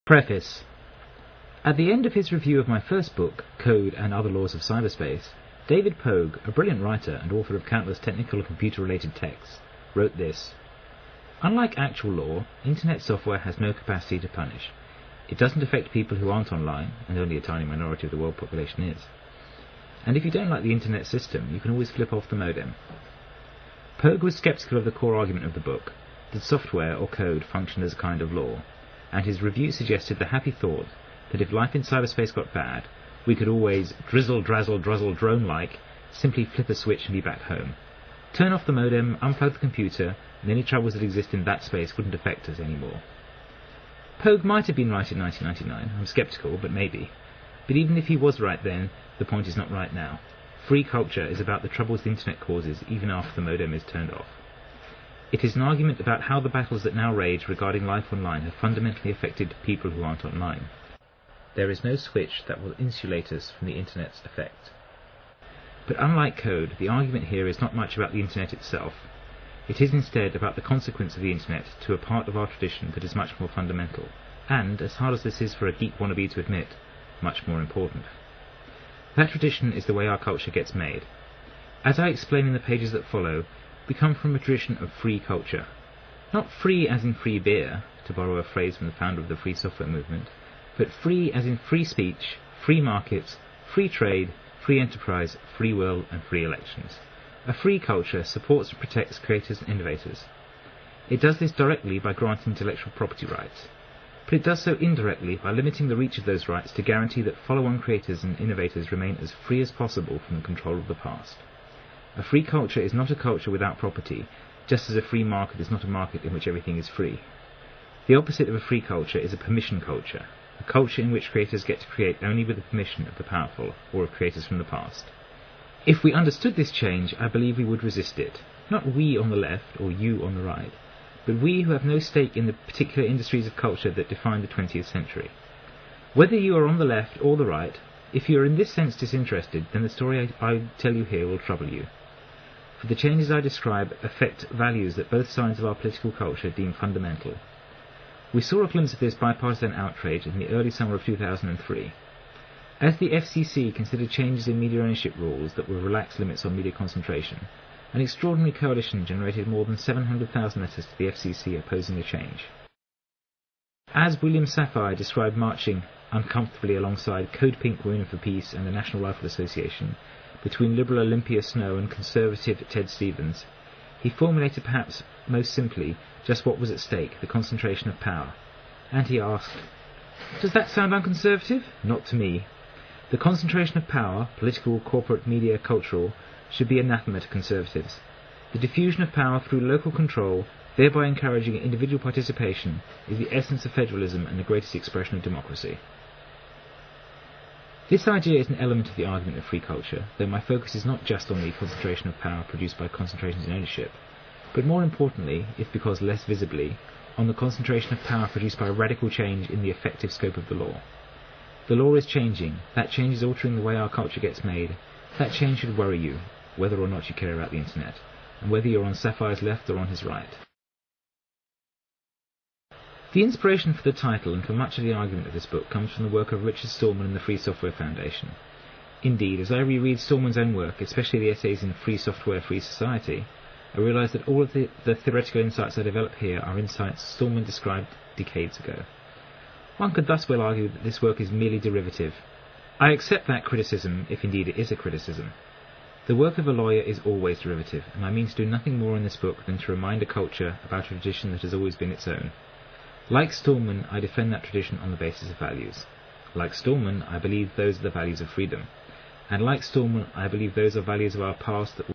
Preface. At the end of his review of my first book, Code and Other Laws of Cyberspace, David Pogue, a brilliant writer and author of countless technical and computer-related texts, wrote this: "Unlike actual law, Internet software has no capacity to punish. It doesn't affect people who aren't online, and only a tiny minority of the world population is. And if you don't like the Internet system, you can always flip off the modem." Pogue was sceptical of the core argument of the book, that software or code functioned as a kind of law, and his review suggested the happy thought that if life in cyberspace got bad, we could always drizzle, drazzle, druzzle, drone-like, simply flip a switch and be back home. Turn off the modem, unplug the computer, and any troubles that exist in that space wouldn't affect us anymore. Pogue might have been right in 1999, I'm sceptical, but maybe. But even if he was right then, the point is not right now. Free culture is about the troubles the Internet causes even after the modem is turned off. It is an argument about how the battles that now rage regarding life online have fundamentally affected people who aren't online. There is no switch that will insulate us from the Internet's effect. But unlike code, the argument here is not much about the Internet itself. It is instead about the consequence of the Internet to a part of our tradition that is much more fundamental, and, as hard as this is for a geek wannabe to admit, much more important. That tradition is the way our culture gets made. As I explain in the pages that follow, we come from a tradition of free culture. Not free as in free beer, to borrow a phrase from the founder of the free software movement, but free as in free speech, free markets, free trade, free enterprise, free will, and free elections. A free culture supports and protects creators and innovators. It does this directly by granting intellectual property rights, but it does so indirectly by limiting the reach of those rights to guarantee that follow-on creators and innovators remain as free as possible from the control of the past. A free culture is not a culture without property, just as a free market is not a market in which everything is free. The opposite of a free culture is a permission culture, a culture in which creators get to create only with the permission of the powerful, or of creators from the past. If we understood this change, I believe we would resist it. Not we on the left, or you on the right, but we who have no stake in the particular industries of culture that define the 20th century. Whether you are on the left or the right, if you are in this sense disinterested, then the story I tell you here will trouble you. For the changes I describe affect values that both sides of our political culture deem fundamental. We saw a glimpse of this bipartisan outrage in the early summer of 2003. As the FCC considered changes in media ownership rules that will relax limits on media concentration, an extraordinary coalition generated more than 700,000 letters to the FCC opposing the change. As William Safire described marching uncomfortably alongside Code Pink Women for Peace and the National Rifle Association, between Liberal Olympia Snow and Conservative Ted Stevens, he formulated perhaps most simply just what was at stake, the concentration of power. And he asked, "Does that sound unconservative? Not to me. The concentration of power, political, corporate, media, cultural, should be anathema to conservatives. The diffusion of power through local control, thereby encouraging individual participation, is the essence of federalism and the greatest expression of democracy." This idea is an element of the argument of free culture, though my focus is not just on the concentration of power produced by concentrations in ownership, but more importantly, if because less visibly, on the concentration of power produced by a radical change in the effective scope of the law. The law is changing, that change is altering the way our culture gets made. That change should worry you, whether or not you care about the Internet, and whether you're on Safire's left or on his right. The inspiration for the title and for much of the argument of this book comes from the work of Richard Stallman and the Free Software Foundation. Indeed, as I reread Stallman's own work, especially the essays in Free Software, Free Society, I realise that all of the theoretical insights I develop here are insights Stallman described decades ago. One could thus well argue that this work is merely derivative. I accept that criticism, if indeed it is a criticism. The work of a lawyer is always derivative, and I mean to do nothing more in this book than to remind a culture about a tradition that has always been its own. Like Stallman, I defend that tradition on the basis of values. Like Stallman, I believe those are the values of freedom. And like Stallman, I believe those are values of our past that